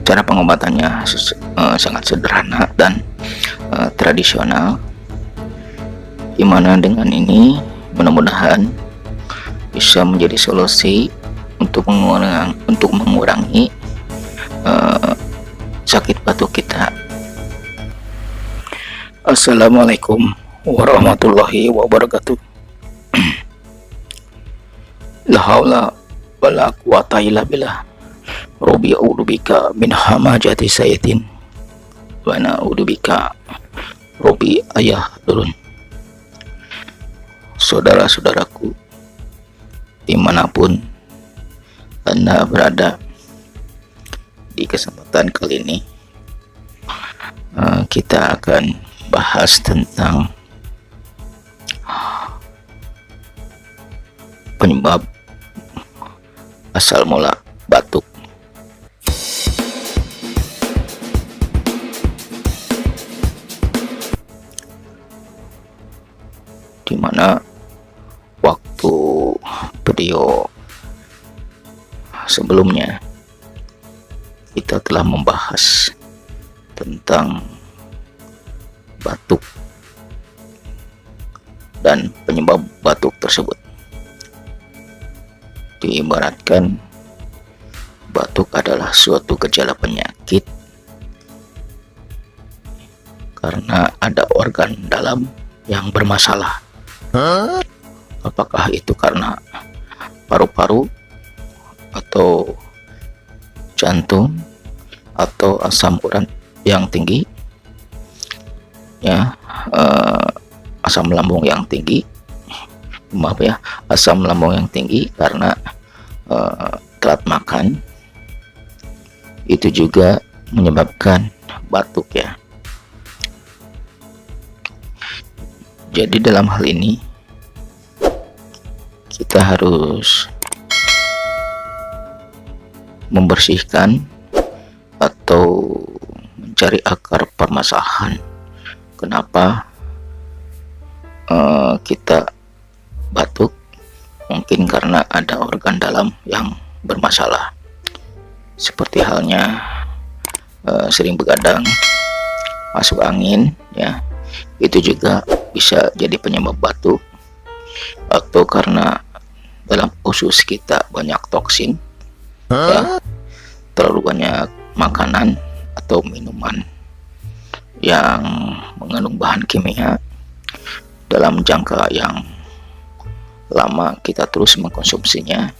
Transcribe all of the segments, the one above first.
Cara pengobatannya sangat sederhana dan tradisional, dimana dengan ini mudah-mudahan bisa menjadi solusi untuk mengurangi sakit batuk kita. Assalamualaikum warahmatullahi wabarakatuh. La haula wala quwata illa billah. Rabbi a'udzubika min hamajati sayyitin wa na'udzubika Rabbi ayah turun. Saudara-saudaraku dimanapun Anda berada, di kesempatan kali ini kita akan bahas tentang penyebab asal mula batuk. Dimana waktu video sebelumnya kita telah membahas tentang batuk dan penyebab batuk tersebut. Diibaratkan batuk adalah suatu gejala penyakit karena ada organ dalam yang bermasalah. Apakah itu karena paru-paru atau jantung atau asam urat yang tinggi, ya, asam lambung yang tinggi, asam lambung yang tinggi karena telat makan, itu juga menyebabkan batuk, ya. Jadi dalam hal ini kita harus membersihkan atau mencari akar permasalahan kenapa kita batuk. Mungkin karena ada organ dalam yang bermasalah, seperti halnya sering begadang, masuk angin, ya, itu juga bisa jadi penyebab batuk. Atau karena dalam usus kita banyak toksin, ya, terlalu banyak makanan atau minuman yang mengandung bahan kimia dalam jangka yang lama, kita terus mengkonsumsinya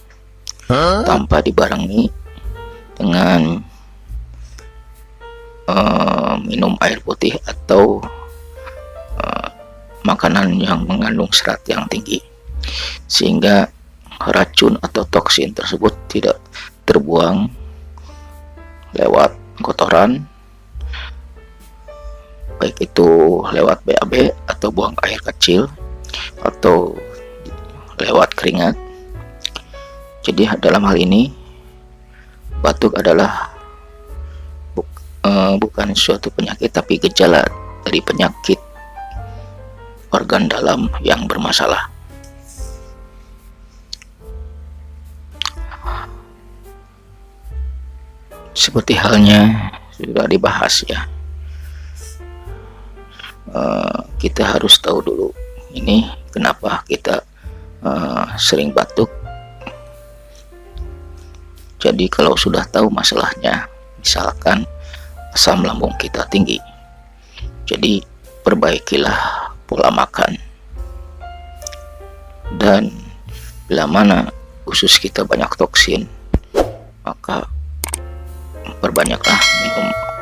tanpa dibarengi dengan minum air putih atau makanan yang mengandung serat yang tinggi, sehingga racun atau toksin tersebut tidak terbuang lewat kotoran, baik itu lewat BAB atau buang air kecil atau lewat keringat. Jadi dalam hal ini batuk adalah bukan suatu penyakit, tapi gejala dari penyakit organ dalam yang bermasalah. Seperti halnya sudah dibahas, ya, kita harus tahu dulu ini kenapa kita sering batuk. Jadi kalau sudah tahu masalahnya, misalkan asam lambung kita tinggi, jadi perbaikilah pola makan, dan bila mana usus kita banyak toksin, maka perbanyaklah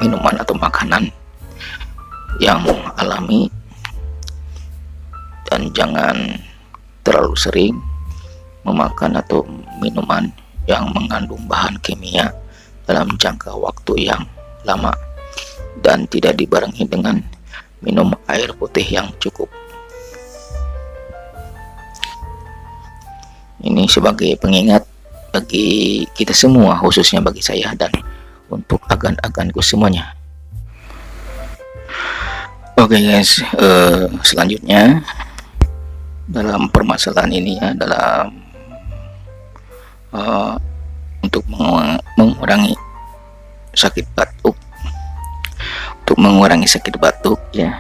minuman atau makanan yang alami, dan jangan terlalu sering memakan atau minuman yang mengandung bahan kimia dalam jangka waktu yang lama dan tidak dibarengi dengan minum air putih yang cukup. Ini sebagai pengingat bagi kita semua, khususnya bagi saya dan untuk agan-aganku semuanya. Oke guys, selanjutnya dalam permasalahan ini ya, dalam untuk mengurangi sakit batuk. Untuk mengurangi sakit batuk ya,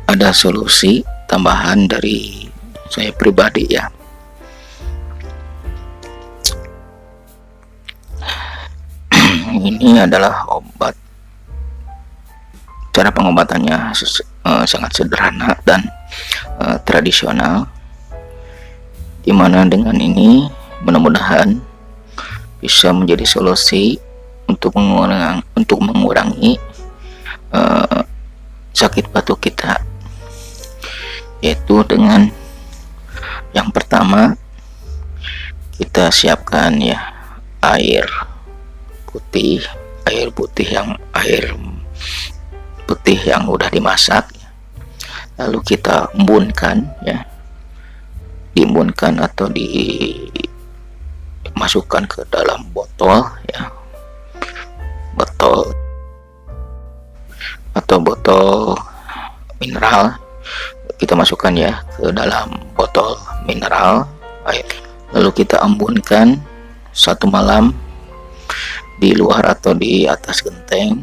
ada solusi tambahan dari saya pribadi ya. Ini adalah obat, cara pengobatannya sangat sederhana dan tradisional, dimana dengan ini mudah-mudahan bisa menjadi solusi untuk mengurangi sakit batuk kita, yaitu dengan yang pertama kita siapkan ya air putih yang udah dimasak, lalu kita embunkan ya, diembunkan atau dimasukkan ke dalam botol ya, botol mineral. Kita masukkan ya ke dalam botol mineral air, lalu kita embunkan 1 malam di luar atau di atas genteng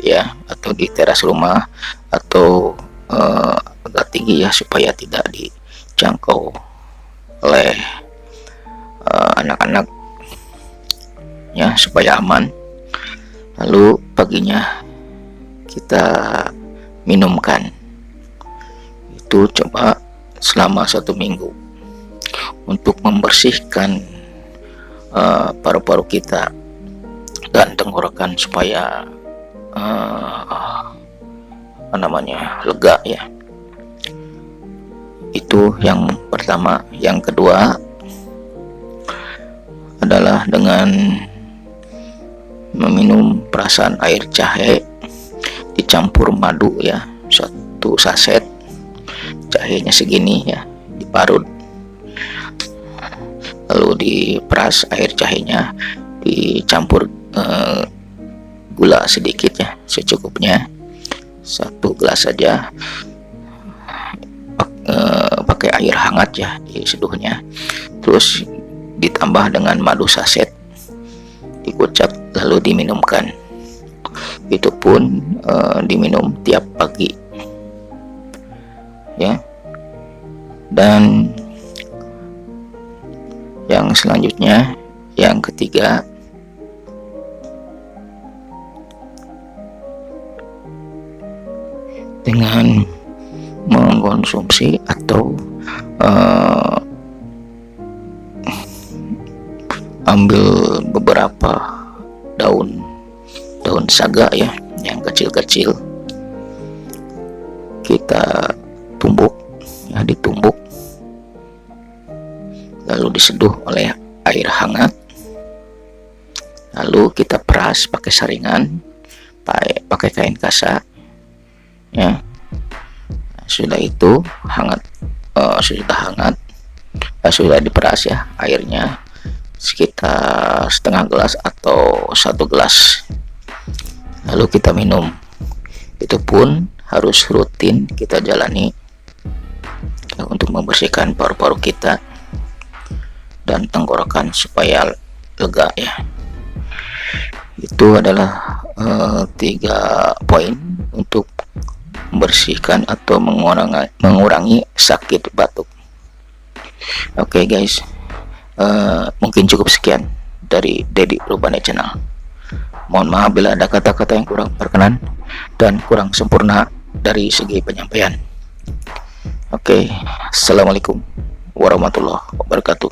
ya, atau di teras rumah, atau agak tinggi ya, supaya tidak dijangkau oleh anak-anak ya, supaya aman. Lalu paginya kita minumkan. Itu coba selama 1 minggu untuk membersihkan paru-paru kita dan tenggorokan supaya lega ya. Itu yang pertama. Yang kedua adalah dengan meminum perasan air jahe dicampur madu ya, 1 saset, jahenya segini ya, diparut, lalu diperas air jahenya, dicampur gula sedikit ya, secukupnya, 1 gelas saja, pakai air hangat ya, diseduhnya, terus ditambah dengan madu saset, dikocak lalu diminumkan. Itu pun diminum tiap pagi ya. Dan yang selanjutnya, yang ketiga, dengan mengkonsumsi atau ambil beberapa daun saga ya, yang kecil-kecil, kita tumbuk ya, ditumbuk lalu diseduh oleh air hangat, lalu kita peras pakai saringan, pakai kain kasa ya. Sudah itu hangat, sudah diperas ya airnya, sekitar setengah gelas atau 1 gelas, lalu kita minum. Itu pun harus rutin kita jalani ya, untuk membersihkan paru-paru kita dan tenggorokan supaya lega ya. Itu adalah 3 poin untuk membersihkan atau mengurangi sakit batuk. Oke guys, mungkin cukup sekian dari Dedi Rubane Channel. Mohon maaf bila ada kata-kata yang kurang berkenan dan kurang sempurna dari segi penyampaian. Oke, assalamualaikum warahmatullahi wabarakatuh.